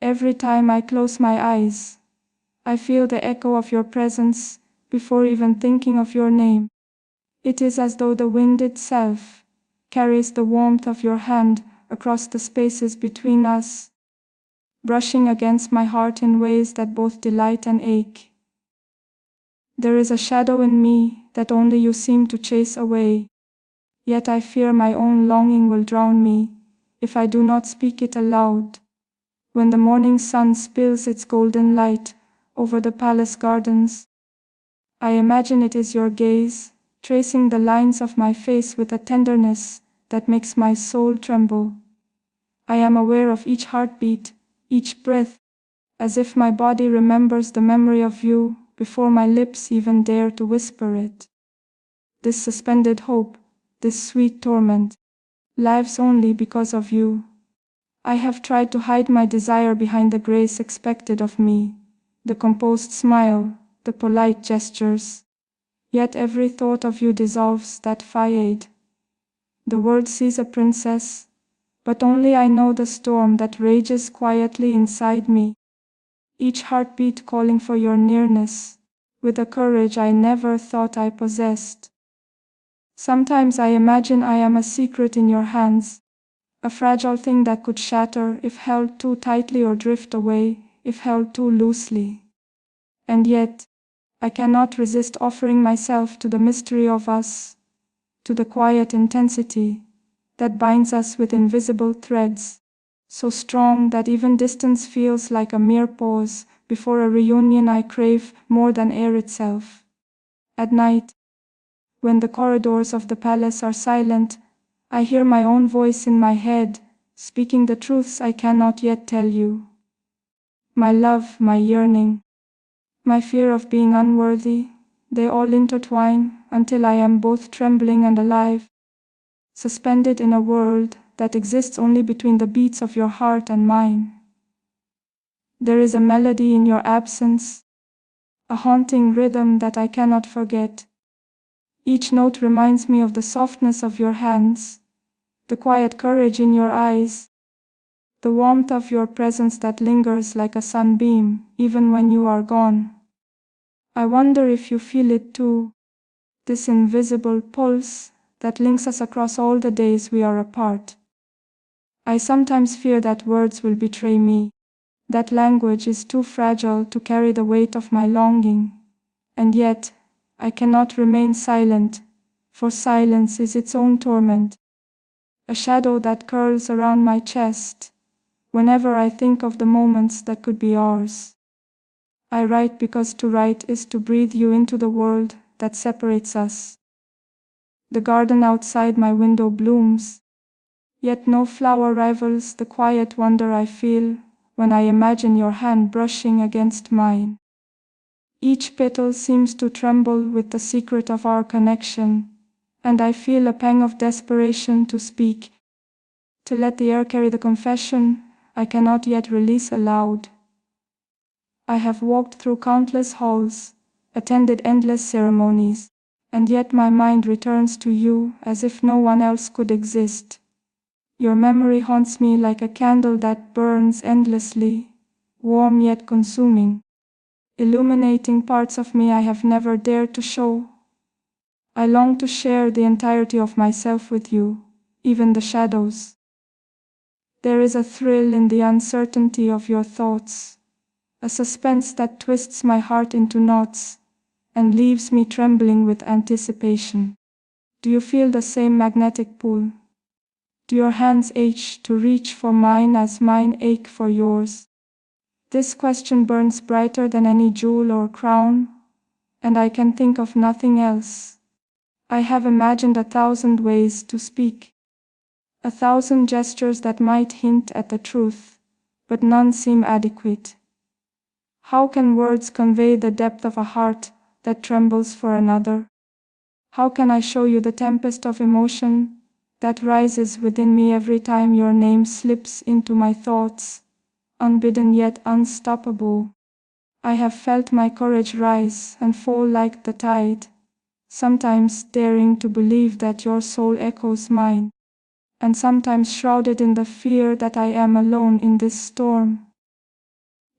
Every time I close my eyes, I feel the echo of your presence before even thinking of your name. It is as though the wind itself carries the warmth of your hand across the spaces between us, brushing against my heart in ways that both delight and ache. There is a shadow in me that only you seem to chase away, yet I fear my own longing will drown me if I do not speak it aloud. When the morning sun spills its golden light over the palace gardens, I imagine it is your gaze, tracing the lines of my face with a tenderness that makes my soul tremble. I am aware of each heartbeat, each breath, as if my body remembers the memory of you before my lips even dare to whisper it. This suspended hope, this sweet torment, lives only because of you. I have tried to hide my desire behind the grace expected of me, the composed smile, the polite gestures. Yet every thought of you dissolves that facade. The world sees a princess, but only I know the storm that rages quietly inside me, each heartbeat calling for your nearness, with a courage I never thought I possessed. Sometimes I imagine I am a secret in your hands, a fragile thing that could shatter if held too tightly or drift away if held too loosely. And yet, I cannot resist offering myself to the mystery of us, to the quiet intensity that binds us with invisible threads, so strong that even distance feels like a mere pause before a reunion I crave more than air itself. At night, when the corridors of the palace are silent, I hear my own voice in my head, speaking the truths I cannot yet tell you. My love, my yearning, my fear of being unworthy, they all intertwine until I am both trembling and alive, suspended in a world that exists only between the beats of your heart and mine. There is a melody in your absence, a haunting rhythm that I cannot forget. Each note reminds me of the softness of your hands, the quiet courage in your eyes, the warmth of your presence that lingers like a sunbeam even when you are gone. I wonder if you feel it too, this invisible pulse that links us across all the days we are apart. I sometimes fear that words will betray me, that language is too fragile to carry the weight of my longing, and yet I cannot remain silent, for silence is its own torment, a shadow that curls around my chest whenever I think of the moments that could be ours. I write because to write is to breathe you into the world that separates us. The garden outside my window blooms, yet no flower rivals the quiet wonder I feel when I imagine your hand brushing against mine. Each petal seems to tremble with the secret of our connection, and I feel a pang of desperation to speak, to let the air carry the confession I cannot yet release aloud. I have walked through countless halls, attended endless ceremonies, and yet my mind returns to you as if no one else could exist. Your memory haunts me like a candle that burns endlessly, warm yet consuming, illuminating parts of me I have never dared to show. I long to share the entirety of myself with you, even the shadows. There is a thrill in the uncertainty of your thoughts, a suspense that twists my heart into knots and leaves me trembling with anticipation. Do you feel the same magnetic pull? Do your hands ache to reach for mine as mine ache for yours? This question burns brighter than any jewel or crown, and I can think of nothing else. I have imagined 1,000 ways to speak, 1,000 gestures that might hint at the truth, but none seem adequate. How can words convey the depth of a heart that trembles for another? How can I show you the tempest of emotion that rises within me every time your name slips into my thoughts, unbidden yet unstoppable? I have felt my courage rise and fall like the tide, sometimes daring to believe that your soul echoes mine, and sometimes shrouded in the fear that I am alone in this storm.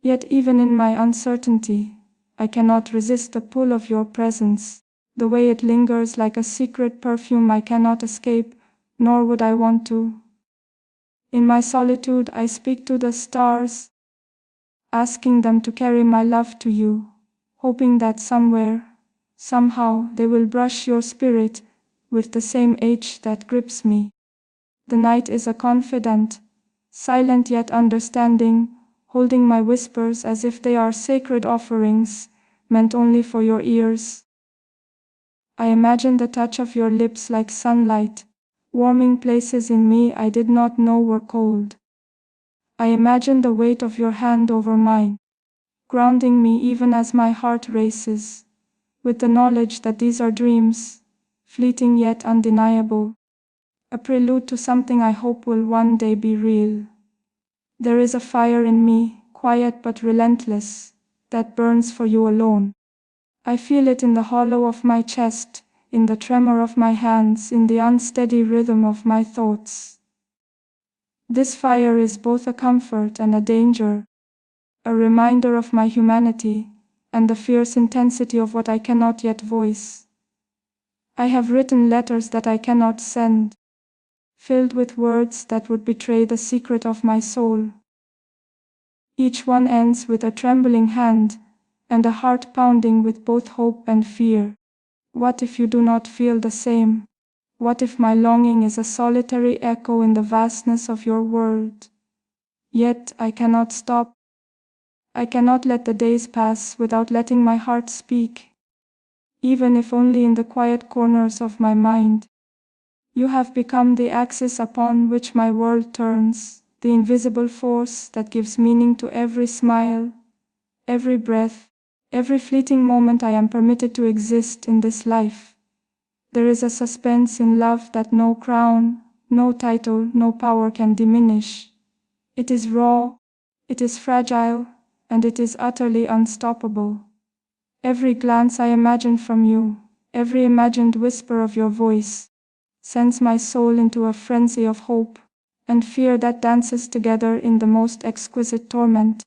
Yet even in my uncertainty, I cannot resist the pull of your presence, the way it lingers like a secret perfume I cannot escape, nor would I want to. In my solitude I speak to the stars, asking them to carry my love to you, hoping that somewhere, somehow, they will brush your spirit with the same edge that grips me. The night is a confidant, silent yet understanding, holding my whispers as if they are sacred offerings, meant only for your ears. I imagine the touch of your lips like sunlight, warming places in me I did not know were cold. I imagine the weight of your hand over mine, grounding me even as my heart races, with the knowledge that these are dreams, fleeting yet undeniable, a prelude to something I hope will one day be real. There is a fire in me, quiet but relentless, that burns for you alone. I feel it in the hollow of my chest, in the tremor of my hands, in the unsteady rhythm of my thoughts. This fire is both a comfort and a danger, a reminder of my humanity, and the fierce intensity of what I cannot yet voice. I have written letters that I cannot send, filled with words that would betray the secret of my soul. Each one ends with a trembling hand, and a heart pounding with both hope and fear. What if you do not feel the same? What if my longing is a solitary echo in the vastness of your world? Yet I cannot stop. I cannot let the days pass without letting my heart speak, even if only in the quiet corners of my mind. You have become the axis upon which my world turns, the invisible force that gives meaning to every smile, every breath, every fleeting moment I am permitted to exist in this life. There is a suspense in love that no crown, no title, no power can diminish. It is raw, it is fragile, and it is utterly unstoppable. Every glance I imagine from you, every imagined whisper of your voice, sends my soul into a frenzy of hope and fear that dances together in the most exquisite torment.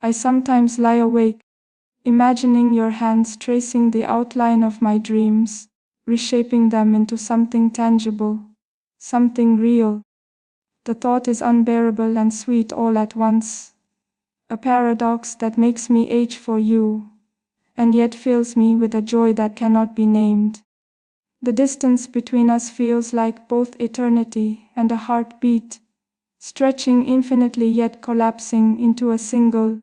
I sometimes lie awake, imagining your hands tracing the outline of my dreams, reshaping them into something tangible, something real. The thought is unbearable and sweet all at once, a paradox that makes me ache for you, and yet fills me with a joy that cannot be named. The distance between us feels like both eternity and a heartbeat, stretching infinitely yet collapsing into a single,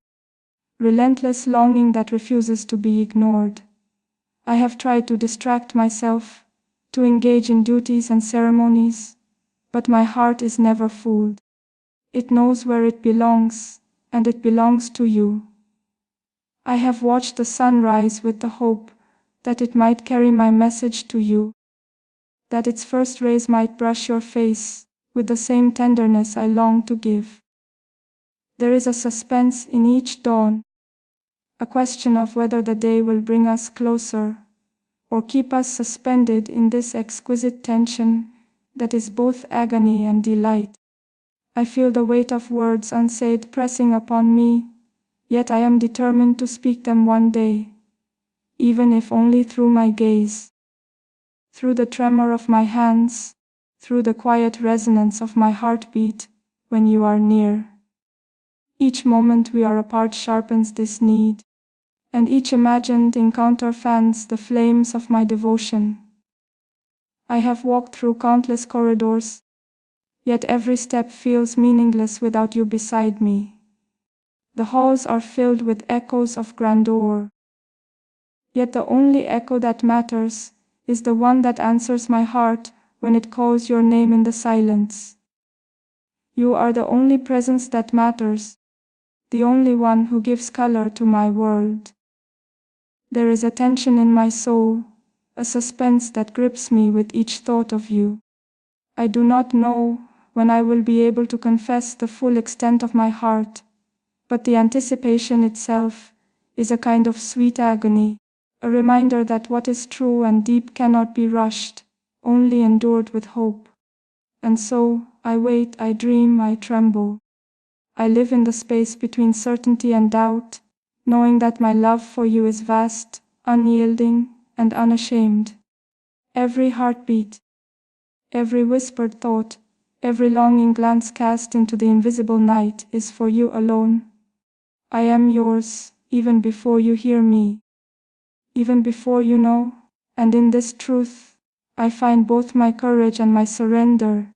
relentless longing that refuses to be ignored. I have tried to distract myself, to engage in duties and ceremonies, but my heart is never fooled. It knows where it belongs, and it belongs to you. I have watched the sun rise with the hope that it might carry my message to you, that its first rays might brush your face with the same tenderness I long to give. There is a suspense in each dawn, a question of whether the day will bring us closer, or keep us suspended in this exquisite tension that is both agony and delight. I feel the weight of words unsaid pressing upon me, yet I am determined to speak them one day, even if only through my gaze, through the tremor of my hands, through the quiet resonance of my heartbeat when you are near. Each moment we are apart sharpens this need, and each imagined encounter fans the flames of my devotion. I have walked through countless corridors, yet every step feels meaningless without you beside me. The halls are filled with echoes of grandeur, yet the only echo that matters is the one that answers my heart when it calls your name in the silence. You are the only presence that matters, the only one who gives color to my world. There is a tension in my soul, a suspense that grips me with each thought of you. I do not know when I will be able to confess the full extent of my heart, but the anticipation itself is a kind of sweet agony, a reminder that what is true and deep cannot be rushed, only endured with hope. And so, I wait, I dream, I tremble. I live in the space between certainty and doubt, knowing that my love for you is vast, unyielding, and unashamed. Every heartbeat, every whispered thought, every longing glance cast into the invisible night is for you alone. I am yours, even before you hear me, even before you know, and in this truth, I find both my courage and my surrender.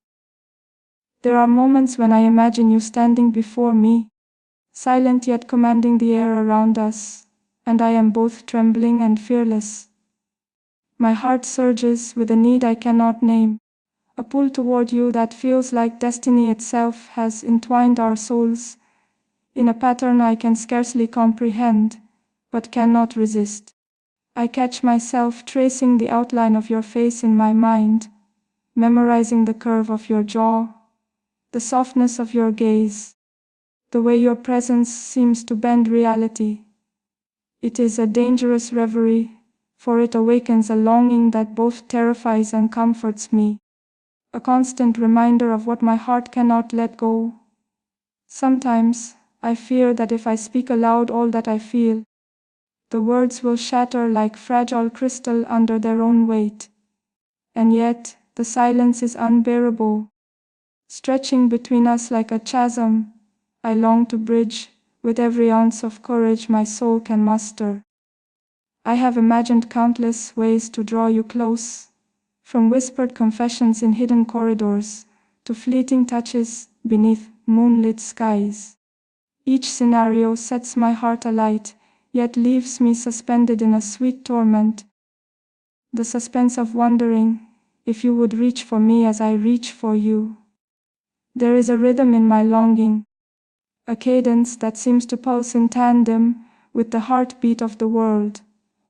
There are moments when I imagine you standing before me, silent yet commanding the air around us, and I am both trembling and fearless. My heart surges with a need I cannot name, a pull toward you that feels like destiny itself has entwined our souls in a pattern I can scarcely comprehend, but cannot resist. I catch myself tracing the outline of your face in my mind, memorizing the curve of your jaw, the softness of your gaze, the way your presence seems to bend reality. It is a dangerous reverie, for it awakens a longing that both terrifies and comforts me, a constant reminder of what my heart cannot let go. Sometimes, I fear that if I speak aloud all that I feel, the words will shatter like fragile crystal under their own weight. And yet, the silence is unbearable, stretching between us like a chasm I long to bridge with every ounce of courage my soul can muster. I have imagined countless ways to draw you close, from whispered confessions in hidden corridors to fleeting touches beneath moonlit skies. Each scenario sets my heart alight, yet leaves me suspended in a sweet torment. The suspense of wondering if you would reach for me as I reach for you. There is a rhythm in my longing, a cadence that seems to pulse in tandem with the heartbeat of the world,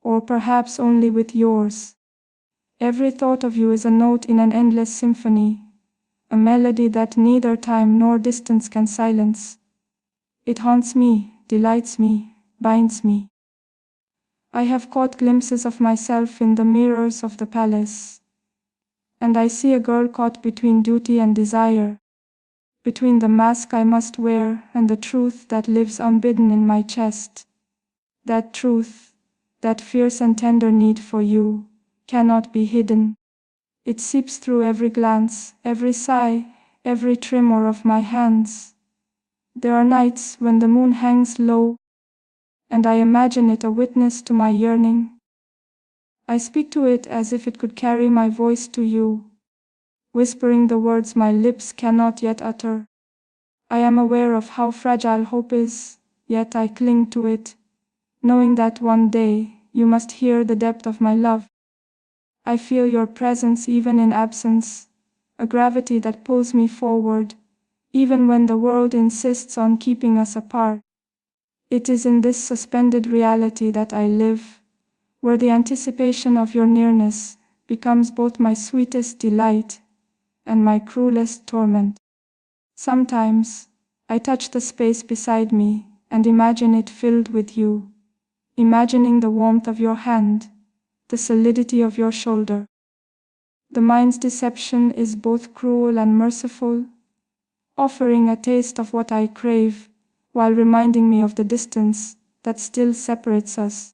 or perhaps only with yours. Every thought of you is a note in an endless symphony, a melody that neither time nor distance can silence. It haunts me, delights me, binds me. I have caught glimpses of myself in the mirrors of the palace, and I see a girl caught between duty and desire, between the mask I must wear and the truth that lives unbidden in my chest. That truth, that fierce and tender need for you, cannot be hidden. It seeps through every glance, every sigh, every tremor of my hands. There are nights when the moon hangs low, and I imagine it a witness to my yearning. I speak to it as if it could carry my voice to you, whispering the words my lips cannot yet utter. I am aware of how fragile hope is, yet I cling to it, knowing that one day you must hear the depth of my love. I feel your presence even in absence, a gravity that pulls me forward, even when the world insists on keeping us apart. It is in this suspended reality that I live, where the anticipation of your nearness becomes both my sweetest delight and my cruelest torment. Sometimes, I touch the space beside me and imagine it filled with you, imagining the warmth of your hand, the solidity of your shoulder. The mind's deception is both cruel and merciful, offering a taste of what I crave, while reminding me of the distance that still separates us.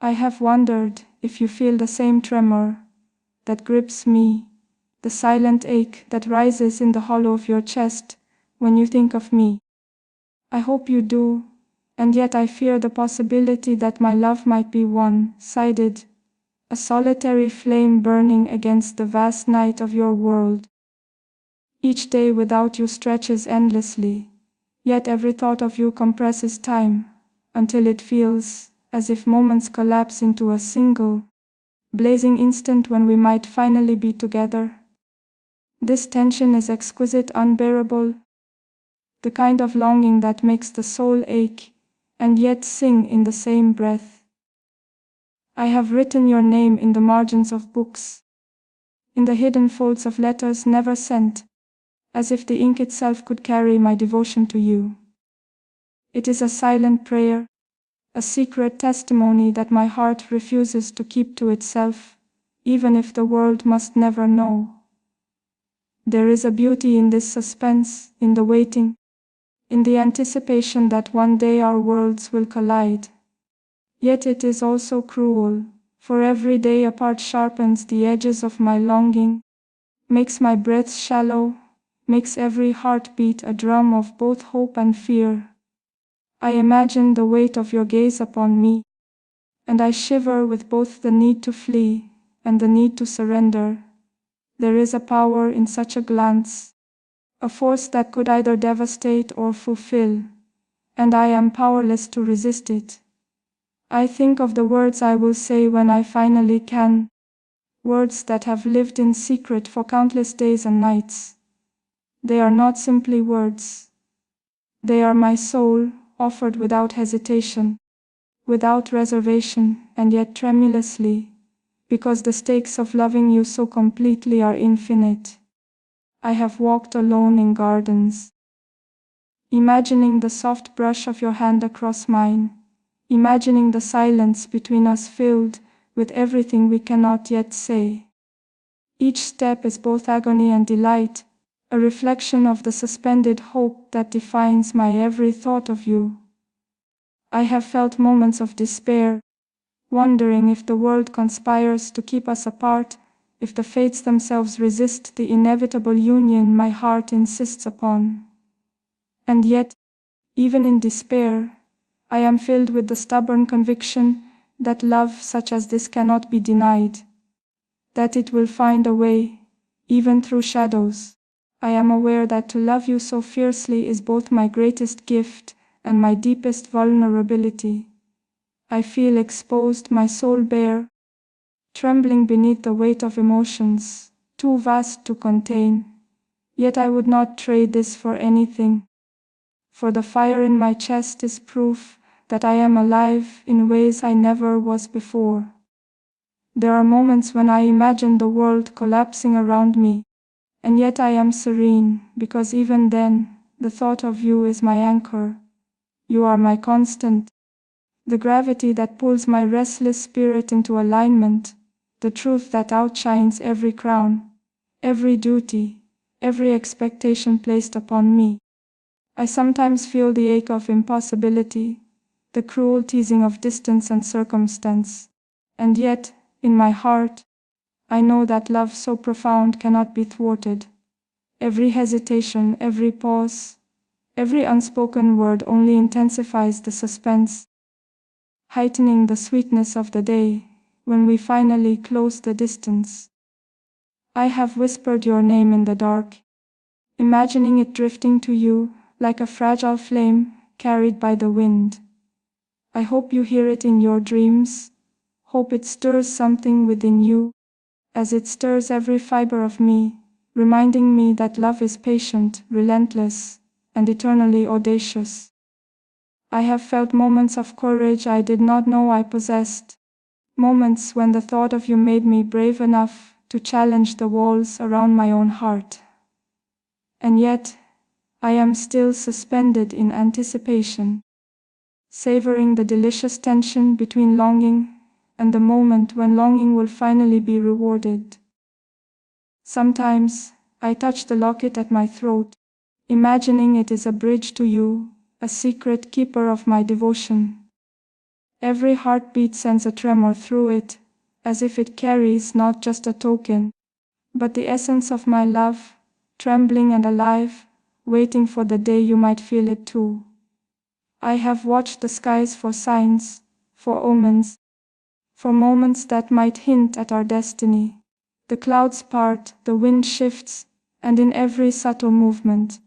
I have wondered if you feel the same tremor that grips me, the silent ache that rises in the hollow of your chest when you think of me. I hope you do, and yet I fear the possibility that my love might be one-sided, a solitary flame burning against the vast night of your world. Each day without you stretches endlessly, yet every thought of you compresses time, until it feels as if moments collapse into a single, blazing instant when we might finally be together. This tension is exquisite, unbearable, the kind of longing that makes the soul ache, and yet sing in the same breath. I have written your name in the margins of books, in the hidden folds of letters never sent, as if the ink itself could carry my devotion to you. It is a silent prayer, a secret testimony that my heart refuses to keep to itself, even if the world must never know. There is a beauty in this suspense, in the waiting, in the anticipation that one day our worlds will collide. Yet it is also cruel, for every day apart sharpens the edges of my longing, makes my breath shallow, makes every heartbeat a drum of both hope and fear. I imagine the weight of your gaze upon me, and I shiver with both the need to flee and the need to surrender. There is a power in such a glance, a force that could either devastate or fulfill, and I am powerless to resist it. I think of the words I will say when I finally can, words that have lived in secret for countless days and nights. They are not simply words. They are my soul, offered without hesitation, without reservation, and yet tremulously, because the stakes of loving you so completely are infinite. I have walked alone in gardens, imagining the soft brush of your hand across mine, imagining the silence between us filled with everything we cannot yet say. Each step is both agony and delight, a reflection of the suspended hope that defines my every thought of you. I have felt moments of despair, wondering if the world conspires to keep us apart, if the fates themselves resist the inevitable union my heart insists upon. And yet, even in despair, I am filled with the stubborn conviction that love such as this cannot be denied, that it will find a way, even through shadows. I am aware that to love you so fiercely is both my greatest gift and my deepest vulnerability. I feel exposed, my soul bare, trembling beneath the weight of emotions, too vast to contain. Yet I would not trade this for anything, for the fire in my chest is proof that I am alive in ways I never was before. There are moments when I imagine the world collapsing around me, and yet I am serene, because even then, the thought of you is my anchor. You are my constant, the gravity that pulls my restless spirit into alignment, the truth that outshines every crown, every duty, every expectation placed upon me. I sometimes feel the ache of impossibility, the cruel teasing of distance and circumstance, and yet, in my heart, I know that love so profound cannot be thwarted. Every hesitation, every pause, every unspoken word only intensifies the suspense, heightening the sweetness of the day when we finally close the distance. I have whispered your name in the dark, imagining it drifting to you like a fragile flame carried by the wind. I hope you hear it in your dreams, hope it stirs something within you, as it stirs every fiber of me, reminding me that love is patient, relentless, and eternally audacious. I have felt moments of courage I did not know I possessed, moments when the thought of you made me brave enough to challenge the walls around my own heart. And yet, I am still suspended in anticipation, savoring the delicious tension between longing and the moment when longing will finally be rewarded. Sometimes, I touch the locket at my throat, imagining it is a bridge to you, a secret keeper of my devotion. Every heartbeat sends a tremor through it, as if it carries not just a token, but the essence of my love, trembling and alive, waiting for the day you might feel it too. I have watched the skies for signs, for omens, for moments that might hint at our destiny. The clouds part, the wind shifts, and in every subtle movement,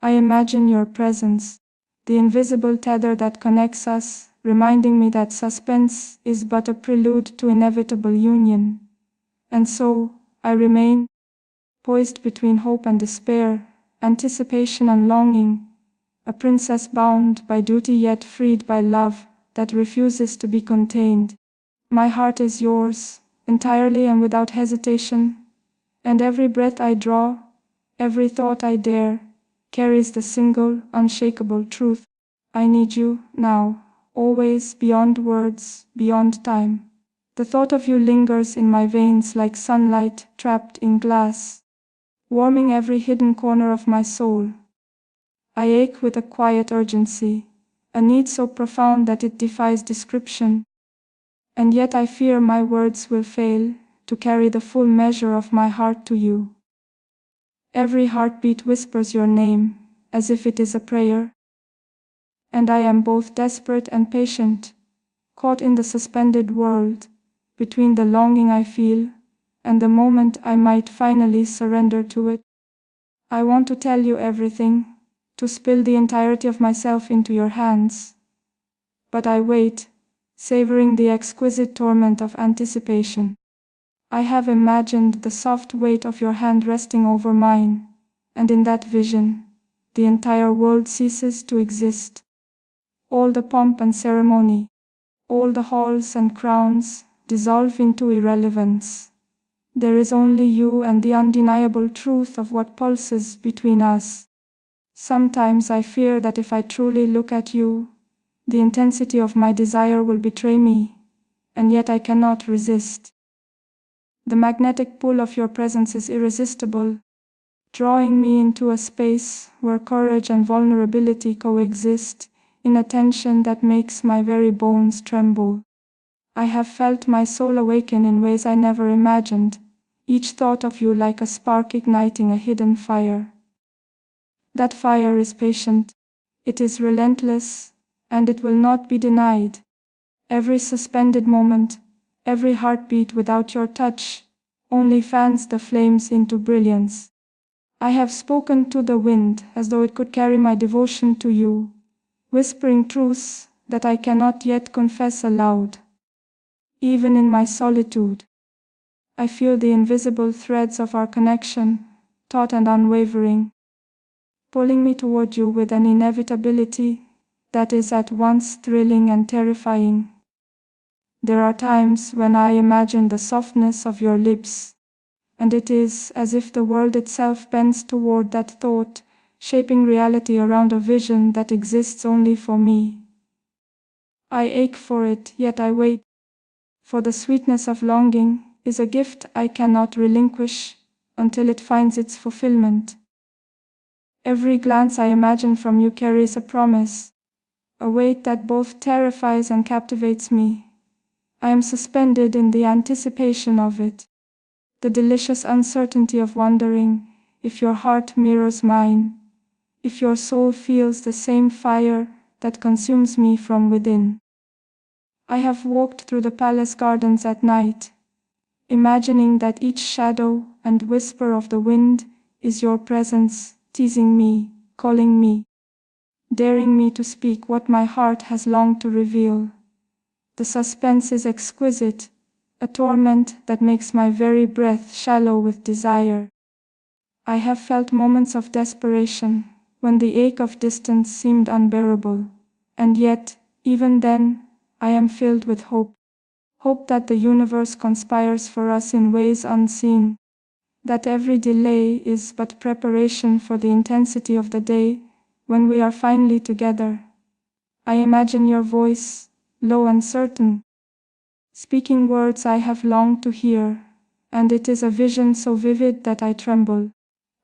I imagine your presence, the invisible tether that connects us, reminding me that suspense is but a prelude to inevitable union. And so, I remain, poised between hope and despair, anticipation and longing, a princess bound by duty yet freed by love that refuses to be contained. My heart is yours, entirely and without hesitation, and every breath I draw, every thought I dare, carries the single, unshakable truth. I need you, now, always, beyond words, beyond time. The thought of you lingers in my veins like sunlight trapped in glass, warming every hidden corner of my soul. I ache with a quiet urgency, a need so profound that it defies description. And yet I fear my words will fail to carry the full measure of my heart to you. Every heartbeat whispers your name, as if it is a prayer. And I am both desperate and patient, caught in the suspended world, between the longing I feel and the moment I might finally surrender to it. I want to tell you everything, to spill the entirety of myself into your hands. But I wait, savoring the exquisite torment of anticipation. I have imagined the soft weight of your hand resting over mine, and in that vision, the entire world ceases to exist. All the pomp and ceremony, all the halls and crowns dissolve into irrelevance. There is only you and the undeniable truth of what pulses between us. Sometimes I fear that if I truly look at you, the intensity of my desire will betray me, and yet I cannot resist. The magnetic pull of your presence is irresistible, drawing me into a space where courage and vulnerability coexist, in a tension that makes my very bones tremble. I have felt my soul awaken in ways I never imagined, each thought of you like a spark igniting a hidden fire. That fire is patient, it is relentless, and it will not be denied. Every suspended moment, every heartbeat without your touch, only fans the flames into brilliance. I have spoken to the wind as though it could carry my devotion to you, whispering truths that I cannot yet confess aloud. Even in my solitude, I feel the invisible threads of our connection, taut and unwavering, pulling me toward you with an inevitability that is at once thrilling and terrifying. There are times when I imagine the softness of your lips, and it is as if the world itself bends toward that thought, shaping reality around a vision that exists only for me. I ache for it, yet I wait, for the sweetness of longing is a gift I cannot relinquish until it finds its fulfillment. Every glance I imagine from you carries a promise, a weight that both terrifies and captivates me. I am suspended in the anticipation of it, the delicious uncertainty of wondering if your heart mirrors mine, if your soul feels the same fire that consumes me from within. I have walked through the palace gardens at night, imagining that each shadow and whisper of the wind is your presence, teasing me, calling me, daring me to speak what my heart has longed to reveal. The suspense is exquisite, a torment that makes my very breath shallow with desire. I have felt moments of desperation, when the ache of distance seemed unbearable, and yet, even then, I am filled with hope. Hope that the universe conspires for us in ways unseen, that every delay is but preparation for the intensity of the day, when we are finally together. I imagine your voice, low and certain, speaking words I have longed to hear, and it is a vision so vivid that I tremble,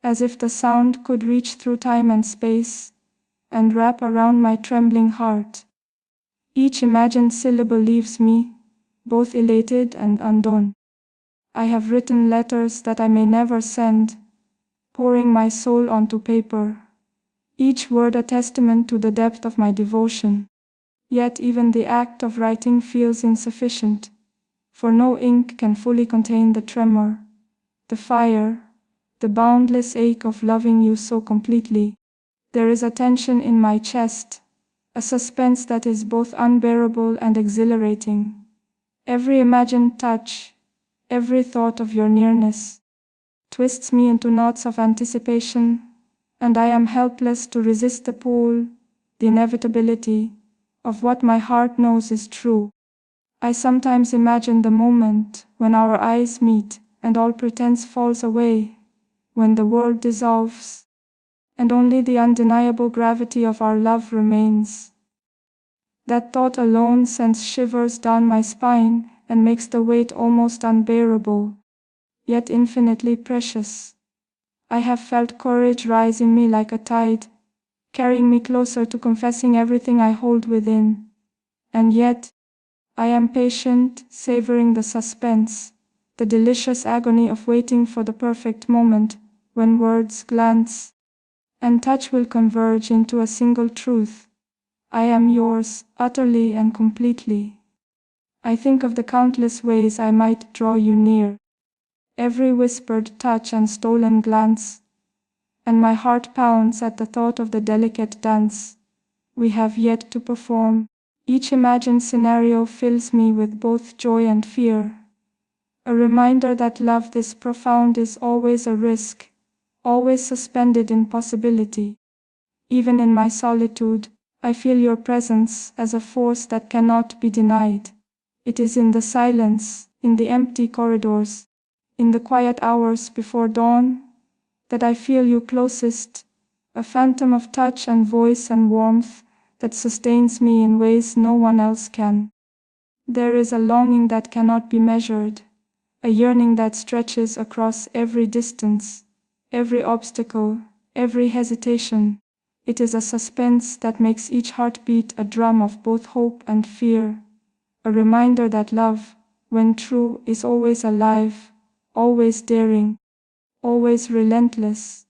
as if the sound could reach through time and space, and wrap around my trembling heart. Each imagined syllable leaves me, both elated and undone. I have written letters that I may never send, pouring my soul onto paper, each word a testament to the depth of my devotion. Yet even the act of writing feels insufficient, for no ink can fully contain the tremor, the fire, the boundless ache of loving you so completely. There is a tension in my chest, a suspense that is both unbearable and exhilarating. Every imagined touch, every thought of your nearness, twists me into knots of anticipation, and I am helpless to resist the pull, the inevitability, of what my heart knows is true. I sometimes imagine the moment when our eyes meet and all pretense falls away, when the world dissolves, and only the undeniable gravity of our love remains. That thought alone sends shivers down my spine and makes the weight almost unbearable, yet infinitely precious. I have felt courage rise in me like a tide, carrying me closer to confessing everything I hold within. And yet, I am patient, savoring the suspense, the delicious agony of waiting for the perfect moment, when words, glance, and touch will converge into a single truth. I am yours, utterly and completely. I think of the countless ways I might draw you near, every whispered touch and stolen glance, and my heart pounds at the thought of the delicate dance we have yet to perform. Each imagined scenario fills me with both joy and fear, a reminder that love this profound is always a risk, always suspended in possibility. Even in my solitude, I feel your presence as a force that cannot be denied. It is in the silence, in the empty corridors, in the quiet hours before dawn, that I feel you closest, a phantom of touch and voice and warmth that sustains me in ways no one else can. There is a longing that cannot be measured, a yearning that stretches across every distance, every obstacle, every hesitation. It is a suspense that makes each heartbeat a drum of both hope and fear, a reminder that love, when true, is always alive, always daring, always relentless.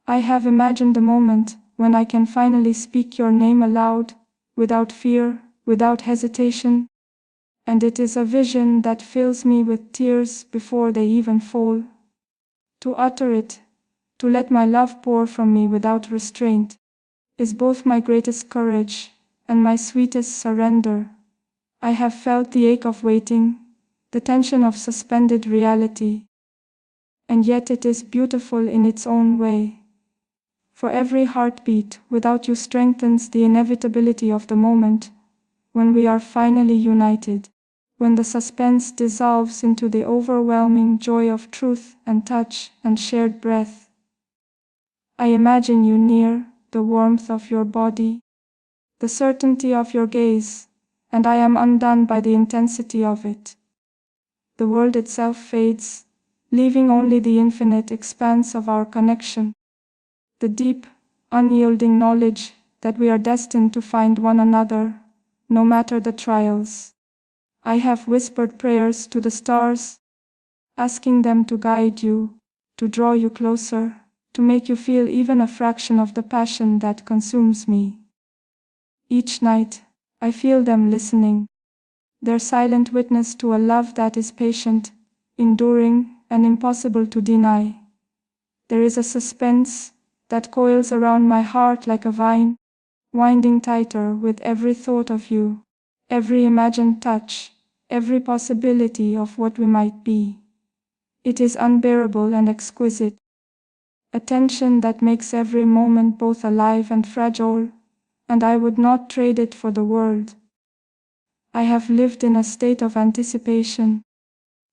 I have imagined the moment when I can finally speak your name aloud, without fear, without hesitation, and it is a vision that fills me with tears before they even fall. To utter it, to let my love pour from me without restraint, is both my greatest courage and my sweetest surrender. I have felt the ache of waiting, the tension of suspended reality, and yet it is beautiful in its own way. For every heartbeat without you strengthens the inevitability of the moment when we are finally united, when the suspense dissolves into the overwhelming joy of truth and touch and shared breath. I imagine you near, the warmth of your body, the certainty of your gaze, and I am undone by the intensity of it. The world itself fades, leaving only the infinite expanse of our connection, the deep, unyielding knowledge that we are destined to find one another, no matter the trials. I have whispered prayers to the stars, asking them to guide you, to draw you closer, to make you feel even a fraction of the passion that consumes me. Each night, I feel them listening, their silent witness to a love that is patient, enduring, and impossible to deny. There is a suspense that coils around my heart like a vine, winding tighter with every thought of you, every imagined touch, every possibility of what we might be. It is unbearable and exquisite, a tension that makes every moment both alive and fragile, and I would not trade it for the world. I have lived in a state of anticipation,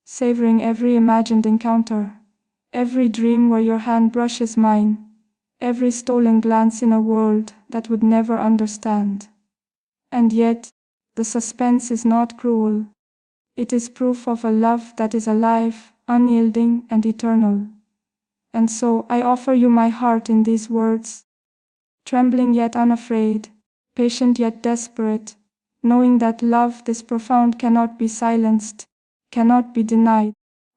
savoring every imagined encounter, every dream where your hand brushes mine, every stolen glance in a world that would never understand. And yet, the suspense is not cruel. It is proof of a love that is alive, unyielding, and eternal. And so I offer you my heart in these words, trembling yet unafraid, patient yet desperate, knowing that love this profound cannot be silenced, cannot be denied.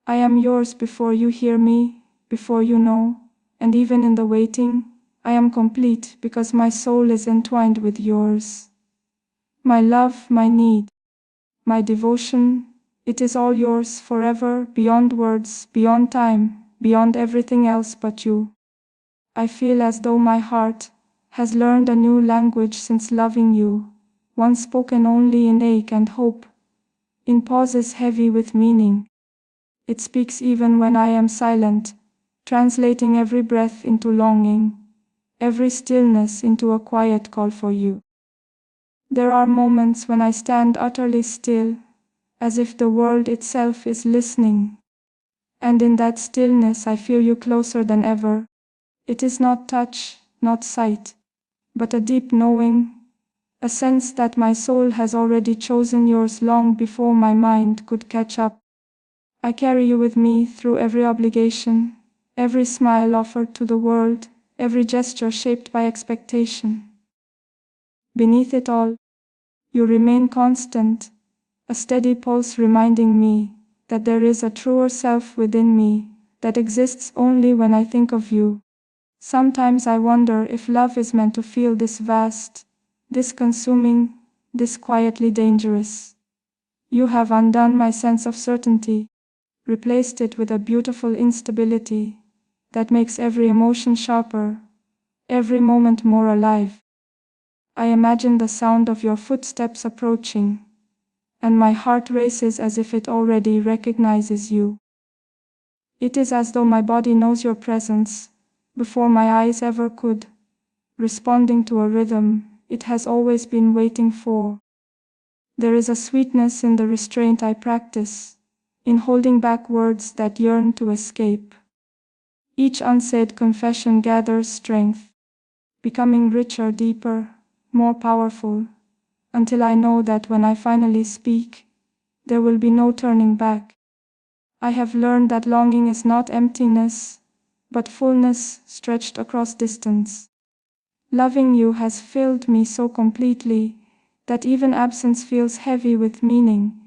I am yours before you hear me, before you know, and even in the waiting, I am complete because my soul is entwined with yours. My love, my need, my devotion, it is all yours forever, beyond words, beyond time, beyond everything else but you. I feel as though my heart has learned a new language since loving you, one spoken only in ache and hope, in pauses heavy with meaning. It speaks even when I am silent, translating every breath into longing, every stillness into a quiet call for you. There are moments when I stand utterly still, as if the world itself is listening. And in that stillness I feel you closer than ever. It is not touch, not sight, but a deep knowing, a sense that my soul has already chosen yours long before my mind could catch up. I carry you with me through every obligation, every smile offered to the world, every gesture shaped by expectation. Beneath it all, you remain constant, a steady pulse reminding me that there is a truer self within me that exists only when I think of you. Sometimes I wonder if love is meant to feel this vast, this consuming, this quietly dangerous. You have undone my sense of certainty, replaced it with a beautiful instability that makes every emotion sharper, every moment more alive. I imagine the sound of your footsteps approaching, and my heart races as if it already recognizes you. It is as though my body knows your presence, before my eyes ever could, responding to a rhythm it has always been waiting for. There is a sweetness in the restraint I practice, in holding back words that yearn to escape. Each unsaid confession gathers strength, becoming richer, deeper, more powerful, until I know that when I finally speak, there will be no turning back. I have learned that longing is not emptiness, but fullness stretched across distance. Loving you has filled me so completely that even absence feels heavy with meaning,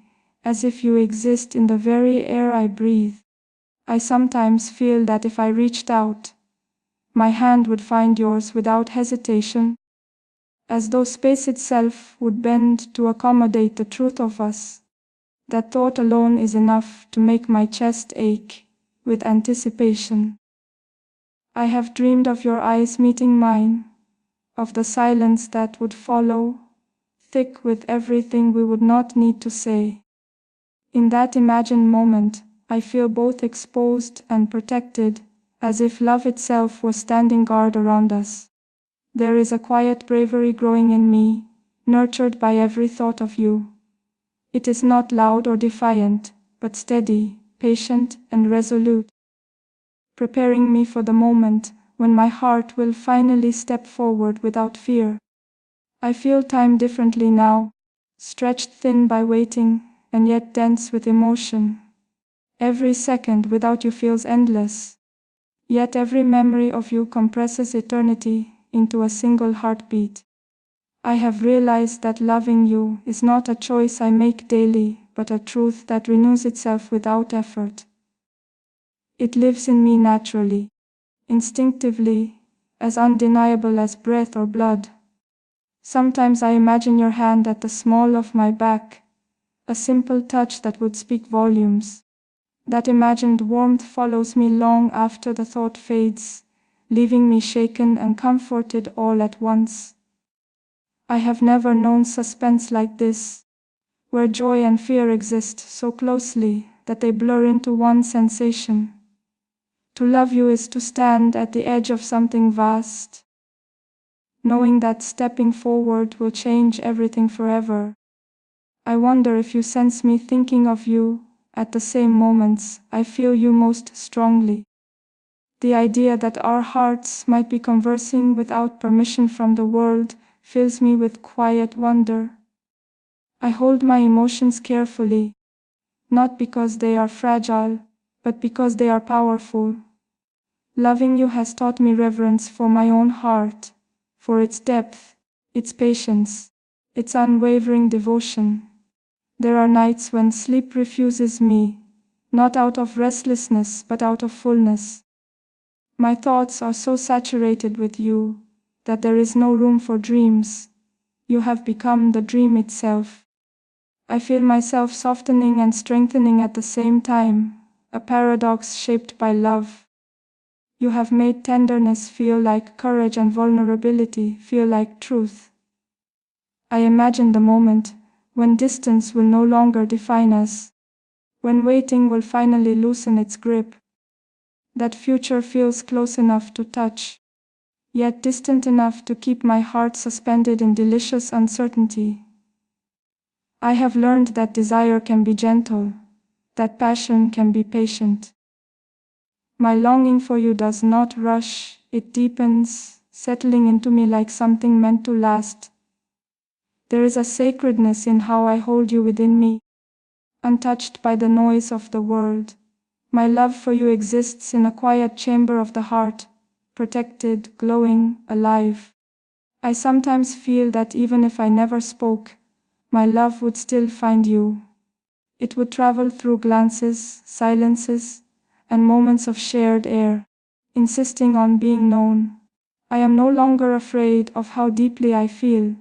as if you exist in the very air I breathe. I sometimes feel that if I reached out, my hand would find yours without hesitation, as though space itself would bend to accommodate the truth of us. That thought alone is enough to make my chest ache with anticipation. I have dreamed of your eyes meeting mine, of the silence that would follow, thick with everything we would not need to say. In that imagined moment, I feel both exposed and protected, as if love itself was standing guard around us. There is a quiet bravery growing in me, nurtured by every thought of you. It is not loud or defiant, but steady, patient, and resolute, preparing me for the moment when my heart will finally step forward without fear. I feel time differently now, stretched thin by waiting, and yet dense with emotion. Every second without you feels endless, yet every memory of you compresses eternity into a single heartbeat. I have realized that loving you is not a choice I make daily, but a truth that renews itself without effort. It lives in me naturally, instinctively, as undeniable as breath or blood. Sometimes I imagine your hand at the small of my back, a simple touch that would speak volumes. That imagined warmth follows me long after the thought fades, leaving me shaken and comforted all at once. I have never known suspense like this, where joy and fear exist so closely that they blur into one sensation. To love you is to stand at the edge of something vast, knowing that stepping forward will change everything forever. I wonder if you sense me thinking of you at the same moments I feel you most strongly. The idea that our hearts might be conversing without permission from the world fills me with quiet wonder. I hold my emotions carefully, not because they are fragile, but because they are powerful. Loving you has taught me reverence for my own heart, for its depth, its patience, its unwavering devotion. There are nights when sleep refuses me, not out of restlessness but out of fullness. My thoughts are so saturated with you that there is no room for dreams. You have become the dream itself. I feel myself softening and strengthening at the same time, a paradox shaped by love. You have made tenderness feel like courage and vulnerability feel like truth. I imagine the moment when distance will no longer define us, when waiting will finally loosen its grip. That future feels close enough to touch, yet distant enough to keep my heart suspended in delicious uncertainty. I have learned that desire can be gentle, that passion can be patient. My longing for you does not rush, it deepens, settling into me like something meant to last. There is a sacredness in how I hold you within me, untouched by the noise of the world. My love for you exists in a quiet chamber of the heart, protected, glowing, alive. I sometimes feel that even if I never spoke, my love would still find you. It would travel through glances, silences, and moments of shared air, insisting on being known. I am no longer afraid of how deeply I feel.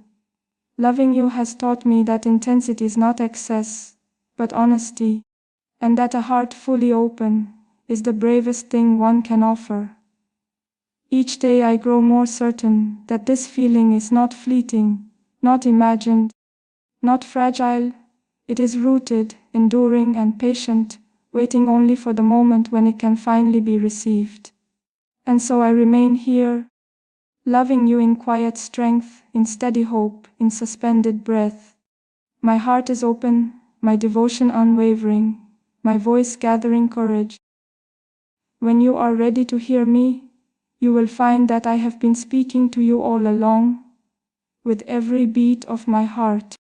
Loving you has taught me that intensity is not excess, but honesty, and that a heart fully open is the bravest thing one can offer. Each day I grow more certain that this feeling is not fleeting, not imagined, not fragile. It is rooted, enduring and patient, waiting only for the moment when it can finally be received. And so I remain here, loving you in quiet strength, in steady hope, in suspended breath. My heart is open, my devotion unwavering, my voice gathering courage. When you are ready to hear me, you will find that I have been speaking to you all along, with every beat of my heart.